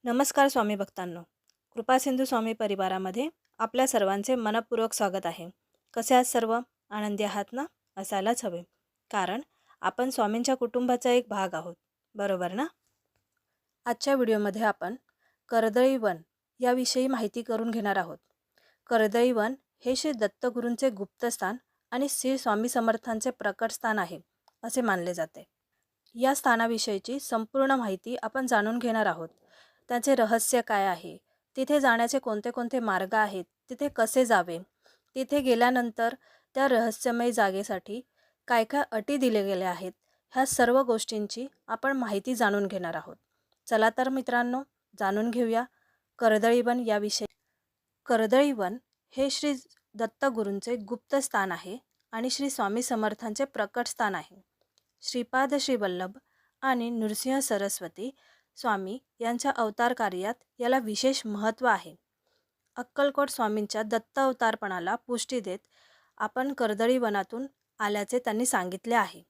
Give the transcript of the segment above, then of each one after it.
नमस्कार स्वामी भक्तांनो. कृपासिंधू स्वामी परिवारामध्ये आपल्या सर्वांचे मनपूर्वक स्वागत आहे. कसे आहात सर्व? आनंदी आहात ना? असायलाच हवे. कारण आपण स्वामींच्या कुटुंबाचा एक भाग आहोत. बरोबर ना? आजच्या व्हिडिओमध्ये आपण कर्दळी वन याविषयी माहिती करून घेणार आहोत. कर्दळी वन हे श्री दत्तगुरूंचे गुप्तस्थान आणि श्री स्वामी समर्थांचे प्रकट स्थान आहे असे मानले जाते. या स्थानाविषयीची संपूर्ण माहिती आपण जाणून घेणार आहोत. त्याचे रहस्य काय आहे, तिथे जाण्याचे कोणते कोणते मार्ग आहेत, तिथे कसे जावे, तिथे गेल्यानंतर त्या रहस्यमय जागेसाठी काय काय अटी दिले गेले आहेत, ह्या सर्व गोष्टींची आपण माहिती जाणून घेणार आहोत. चला तर मित्रांनो, जाणून घेऊया कर्दळी वन याविषयी. कर्दळी वन हे श्री दत्तगुरूंचे गुप्त स्थान आहे आणि श्री स्वामी समर्थांचे प्रकट स्थान आहे. श्रीपाद श्री वल्लभ आणि नृसिंह सरस्वती स्वामी यांच्या अवतार कार्यात याला विशेष महत्त्व आहे. अक्कलकोट स्वामींच्या दत्त अवतारपणाला पुष्टी देत आपण कर्दळी वनातून आल्याचे त्यांनी सांगितले आहे.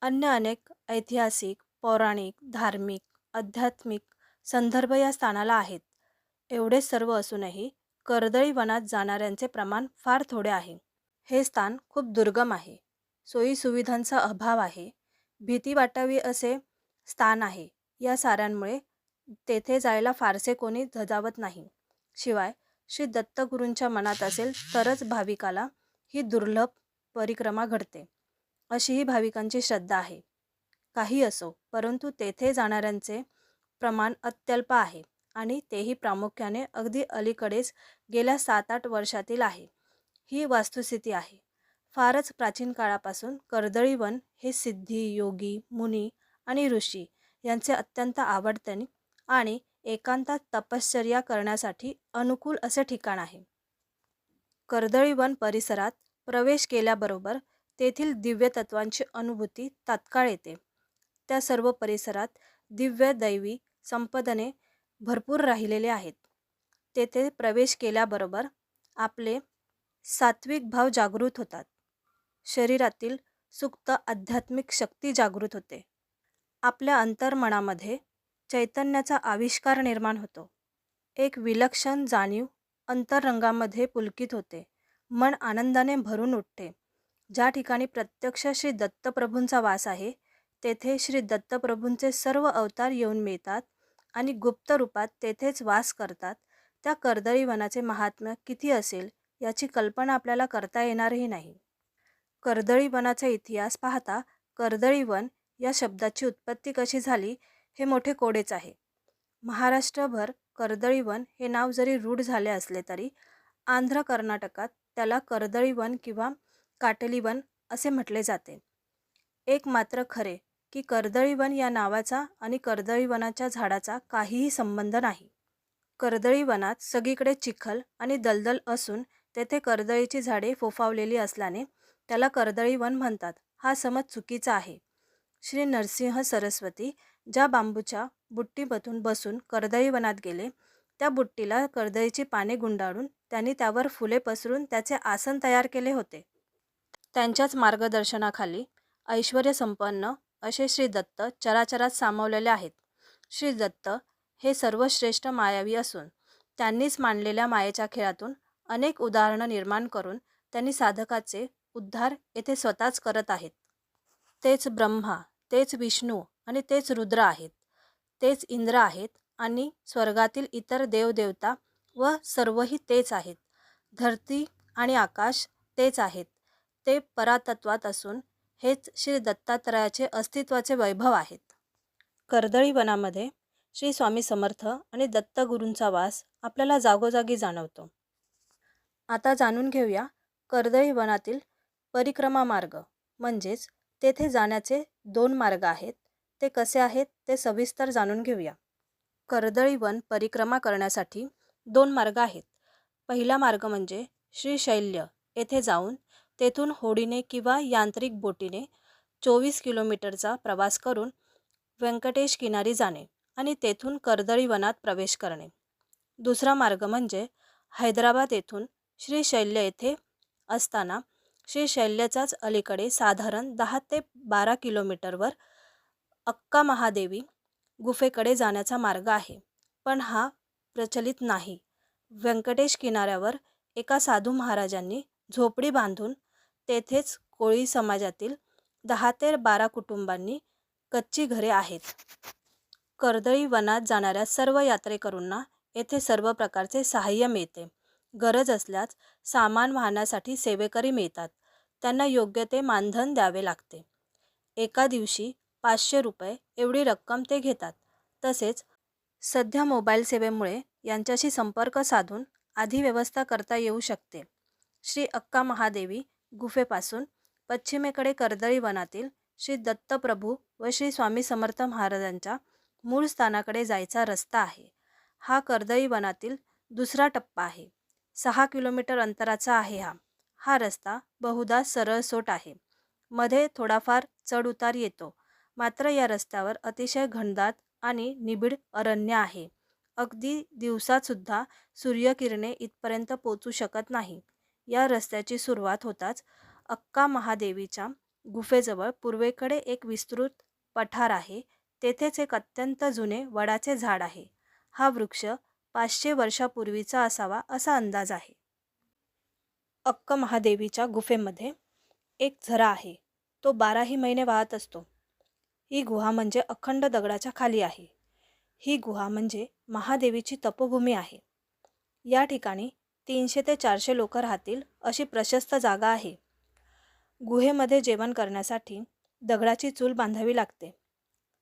अन्य अनेक ऐतिहासिक, पौराणिक, धार्मिक, आध्यात्मिक संदर्भ या स्थानाला आहेत. एवढे सर्व असूनही कर्दळी वनात जाणाऱ्यांचे प्रमाण फार थोडे आहे. हे स्थान खूप दुर्गम आहे. सोयीसुविधांचा अभाव आहे. भीती वाटावी असे स्थान आहे. या साऱ्यांमुळे तेथे जायला फारसे कोणी धजावत नाही. शिवाय श्री दत्तगुरूंच्या मनात असेल तरच भाविकाला ही दुर्लभ परिक्रमा घडते, अशी ही भाविकांची श्रद्धा आहे. काही असो, परंतु तेथे जाणाऱ्यांचे प्रमाण अत्यल्प आहे आणि तेही प्रामुख्याने अगदी अलीकडेच गेल्या 7-8 वर्षातील आहे. ही वस्तुस्थिती आहे. फारच प्राचीन काळापासून कर्दळी वन हे सिद्धी, योगी, मुनी आणि ऋषी यांचे अत्यंत आवडते आणि एकांतात तपश्चर्या करण्यासाठी अनुकूल असे ठिकाण आहे. कर्दळी वन परिसरात प्रवेश केल्याबरोबर तेथील दिव्य तत्वांची अनुभूती तात्काळ येते. त्या सर्व परिसरात दिव्य दैवी संपदने भरपूर राहिलेले आहेत. तेथे प्रवेश केल्याबरोबर आपले सात्विक भाव जागृत होतात. शरीरातील सुप्त आध्यात्मिक शक्ती जागृत होते. आपल्या अंतर्मनामध्ये चैतन्याचा आविष्कार निर्माण होतो. एक विलक्षण जाणीव अंतरंगामध्ये पुलकित होते. मन आनंदाने भरून उठते. ज्या ठिकाणी प्रत्यक्ष श्री दत्तप्रभूंचा वास आहे, तेथे श्री दत्तप्रभूंचे सर्व अवतार येऊन मिळतात आणि गुप्त रूपात तेथेच वास करतात. त्या कर्दळी वनाचे महात्म्य किती असेल याची कल्पना आपल्याला करता येणारही नाही. कर्दळी वनाचा इतिहास पाहता कर्दळी वन या शब्दाची उत्पत्ती कशी झाली हे मोठे कोडेच आहे. महाराष्ट्रभर कर्दळी वन हे नाव जरी रूढ झाले असले तरी आंध्र कर्नाटकात त्याला कर्दळी वन किंवा काटली वन असे म्हटले जाते. एक मात्र खरे की कर्दळी वन या नावाचा आणि कर्दळी वनाच्या झाडाचा काहीही संबंध नाही. कर्दळी वनात सगळीकडे चिखल आणि दलदल असून तेथे कर्दळीची झाडे फोफावलेली असल्याने त्याला कर्दळी वन म्हणतात. हा समज चुकीचा आहे. श्री नरसिंह सरस्वती ज्या बांबूच्या बुट्टीमधून बसून कर्दळी वनात गेले, त्या बुट्टीला कर्दळीची पाने गुंडाळून त्यांनी त्यावर फुले पसरून त्याचे आसन तयार केले होते. त्यांच्याच मार्गदर्शनाखाली ऐश्वर्यसंपन्न असे श्री दत्त चराचरात सामावलेले आहेत. श्री दत्त हे सर्वश्रेष्ठ मायावी असून त्यांनीच मांडलेल्या मायेच्या खेळातून अनेक उदाहरणं निर्माण करून त्यांनी साधकाचे उद्धार येथे स्वतःच करत आहेत. तेच ब्रह्मा, तेच विष्णू आणि तेच रुद्र आहेत. तेच इंद्र आहेत आणि स्वर्गातील इतर देवदेवता व सर्वही तेच आहेत. धरती आणि आकाश तेच आहेत. ते परातत्वात असून हेच श्री दत्तात्रयाचे अस्तित्वाचे वैभव आहेत. कर्दळी वनामध्ये श्री स्वामी समर्थ आणि दत्तगुरूंचा वास आपल्याला जागोजागी जाणवतो. आता जाणून घेऊया कर्दळी वनातील परिक्रमा मार्ग, म्हणजेच तेथे जाण्याचे 2 मार्ग आहेत. ते कसे आहेत ते सविस्तर जाणून घेऊया. कर्दळी वन परिक्रमा करण्यासाठी 2 मार्ग आहेत. पहिला मार्ग म्हणजे श्रीशैल्य येथे जाऊन तेथून होडीने किंवा यांत्रिक बोटीने 24 किलोमीटरचा प्रवास करून व्यंकटेश किनारी जाणे आणि तेथून कर्दळी वनात प्रवेश करणे. दुसरा मार्ग म्हणजे हैदराबाद येथून श्रीशैल्य येथे असताना श्रीशैल्याच्याच अलीकडे साधारण 10 ते 12 किलोमीटरवर अक्का महादेवी गुफेकडे जाण्याचा मार्ग आहे. पण हा प्रचलित नाही. व्यंकटेश किनाऱ्यावर एका साधू महाराजांनी झोपडी बांधून तेथेच कोळी समाजातील 10 ते 12 कुटुंबांनी कच्ची घरे आहेत. कर्दळी वनात जाणाऱ्या सर्व यात्रेकरूंना येथे सर्व प्रकारचे सहाय्य मिळते. गरज असल्यास सामान वाहण्यासाठी सेवेकरी मिळतात. त्यांना योग्य ते मानधन द्यावे लागते. एका दिवशी 500 रुपये एवढी रक्कम ते घेतात. तसेच सध्या मोबाईल सेवेमुळे यांच्याशी संपर्क साधून आधी व्यवस्था करता येऊ शकते. श्री अक्का महादेवी गुफेपासून पश्चिमेकडे कर्दळी वनातील श्री दत्तप्रभू व श्री स्वामी समर्थ महाराजांच्या मूळ स्थानाकडे जायचा रस्ता आहे. हा कर्दळी वनातील दुसरा टप्पा आहे. 6 किलोमीटर अंतराचा आहे हा रस्ता बहुधा सरळसोट आहे. मध्ये थोडाफार चढ उतार येतो. मात्र या रस्त्यावर अतिशय घनदाट आणि निबिड अरण्य आहे. अगदी दिवसात सुद्धा सूर्यकिरणे इथपर्यंत पोचू शकत नाही. या रस्त्याची सुरुवात होताच अक्का महादेवीच्या गुफेजवळ पूर्वेकडे एक विस्तृत पठार आहे. तेथेच एक अत्यंत जुने वडाचे झाड आहे. हा वृक्ष 500 वर्षापूर्वीचा असावा असा अंदाज आहे. अक्का महादेवीच्या गुफेमध्ये एक झरा आहे. तो 12ही महिने वाहत असतो. ही गुहा म्हणजे अखंड दगडाच्या खाली आहे. ही गुहा म्हणजे महादेवीची तपोभूमी आहे. या ठिकाणी 300 ते 400 लोक राहतील अशी प्रशस्त जागा आहे. गुहेमध्ये जेवण करण्यासाठी दगडाची चूल बांधावी लागते.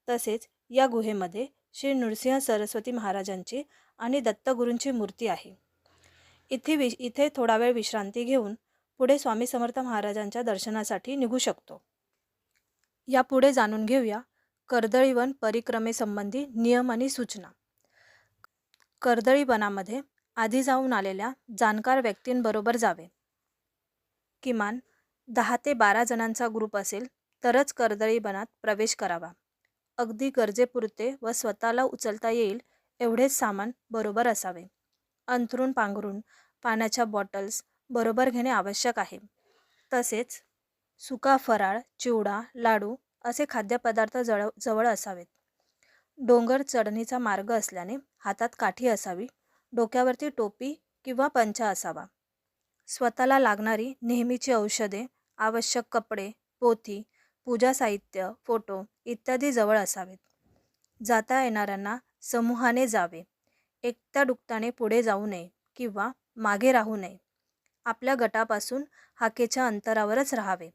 तसेच या गुहेमध्ये श्री नृसिंह सरस्वती महाराजांची आणि दत्तगुरूंची मूर्ती आहे. इथे थोडा वेळ विश्रांती घेऊन पुढे स्वामी समर्थ महाराजांच्या दर्शनासाठी निघू शकतो. यापुढे जाणून घेऊया कर्दळी वन परिक्रमेसंबंधी नियम आणि सूचना. कर्दळी वनामध्ये आधी जाऊन आलेल्या जाणकार व्यक्तींबरोबर जावे. किमान 10 ते 12 जणांचा ग्रुप असेल तरच कर्दळी वनात प्रवेश करावा. अगदी गरजेपुरते व स्वतःला उचलता येईल एवढेच सामान बरोबर असावे. अंथरूण पांघरूण, पाण्याच्या बॉटल्स बरोबर घेणे आवश्यक आहे. तसेच सुका फराळ, चिवडा, लाडू असे खाद्यपदार्थ जवळ असावेत. डोंगर चढणीचा मार्ग असल्याने हातात काठी असावी. डोक्यावरती टोपी किंवा पंचा असावा. स्वतःला लागणारी नेहमीची औषधे, आवश्यक कपडे, पोथी, पूजा साहित्य, फोटो इत्यादी जवळ असावेत. जाता येणाऱ्यांना समूहाने जावे. एकट्या दुकट्याने पुढे जाऊ नये किंवा मागे राहू नये. आपल्या गटापासून हाकेच्या अंतरावरच राहावे.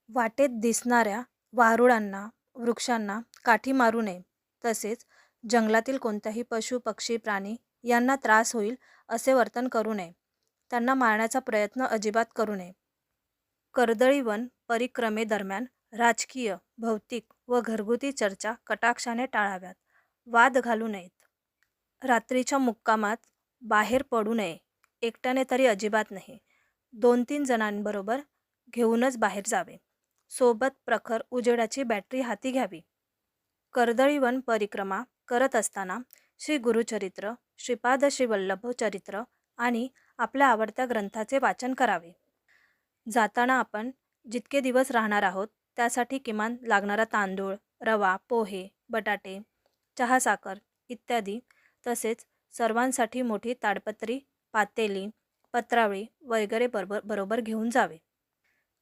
वाटेत दिसणाऱ्या वारुळांना, वृक्षांना काठी मारू नये. तसेच जंगलातील कोणत्याही पशु, पक्षी, प्राणी यांना त्रास होईल असे वर्तन करू नये. त्यांना मारण्याचा प्रयत्न अजिबात करू नये. कर्दळी वन परिक्रमेदरम्यान राजकीय, भौतिक व घरगुती चर्चा कटाक्षाने टाळाव्यात. वाद घालू नयेत. रात्रीच्या मुक्कामात बाहेर पडू नये. एकट्याने तरी अजिबात नाही. 2-3 जणांबरोबर घेऊनच बाहेर जावे. सोबत प्रखर उजेडाची बॅटरी हाती घ्यावी. कर्दळी वन परिक्रमा करत असताना श्री गुरुचरित्र, श्रीपाद श्री वल्लभ चरित्र आणि आपल्या आवडत्या ग्रंथाचे वाचन करावे. जाताना आपण जितके दिवस राहणार आहोत त्यासाठी किमान लागणारा तांदूळ, रवा, पोहे, बटाटे, चहा, साखर इत्यादी, तसेच सर्वांसाठी मोठी ताडपत्री, पातेली, पत्रावळी वगैरे बरोबर घेऊन जावे.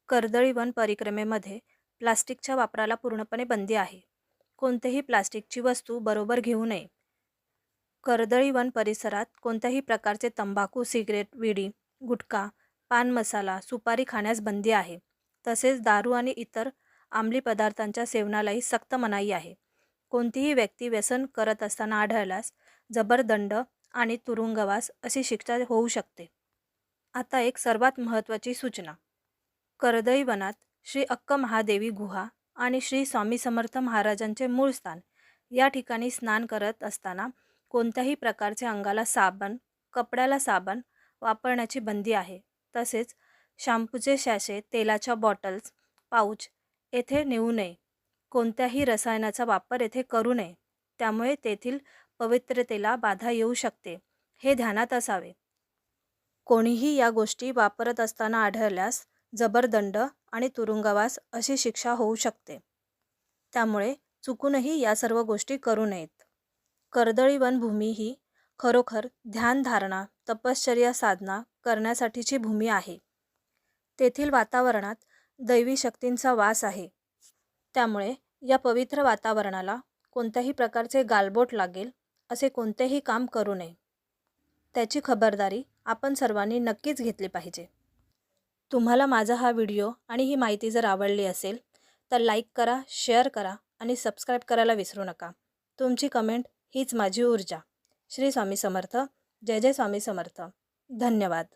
कर्दळी वन परिक्रमेमध्ये प्लास्टिकच्या वापराला पूर्णपणे बंदी आहे. कोणतेही प्लास्टिकची वस्तू बरोबर घेऊ नये. कर्दळी वन परिसरात कोणत्याही प्रकारचे तंबाखू, सिगरेट, विडी, गुटखा, पान मसाला, सुपारी खाण्यास बंदी आहे. तसेच दारू आणि इतर अंमली पदार्थांच्या सेवनालाही सक्त मनाई आहे. कोणतीही व्यक्ती व्यसन करत असताना आढळल्यास जबरदंड आणि तुरुंगवास अशी शिक्षा होऊ शकते. आता एक सर्वात महत्त्वाची सूचना. कर्दळी वनात श्री अक्का महादेवी गुहा आणि श्री स्वामी समर्थ महाराजांचे मूळ स्थान या ठिकाणी स्नान करत असताना कोणत्याही प्रकारचे अंगाला साबण, कपड्याला साबण वापरण्याची बंदी आहे. तसेच शॅम्पूचे सॅशे, तेलाच्या बॉटल्स, पाऊच येथे नेऊ नये. कोणत्याही रसायनाचा वापर येथे करू नये. त्यामुळे तेथील पवित्रतेला बाधा येऊ शकते, हे ध्यानात असावे. कोणीही या गोष्टी वापरत असताना आढळल्यास जबरदंड आणि तुरुंगवास अशी शिक्षा होऊ शकते. त्यामुळे चुकूनही या सर्व गोष्टी करू नयेत. कर्दळी वनभूमी ही खरोखर ध्यानधारणा, तपश्चर्या साधना करण्यासाठीची भूमी आहे. तेथील वातावरणात दैवी शक्तींचा वास आहे. त्यामुळे या पवित्र वातावरणाला कोणत्याही प्रकारचे गालबोट लागेल असे कोणतेही काम करू नये. त्याची खबरदारी आपण सर्वांनी नक्कीच घेतली पाहिजे. तुम्हाला माझा हा व्हिडिओ आणि ही माहिती जर आवडली असेल तर लाईक करा, शेअर करा आणि सबस्क्राईब करायला विसरू नका. तुमची कमेंट हीच माझी ऊर्जा. श्री स्वामी समर्थ. जय जय स्वामी समर्थ. धन्यवाद.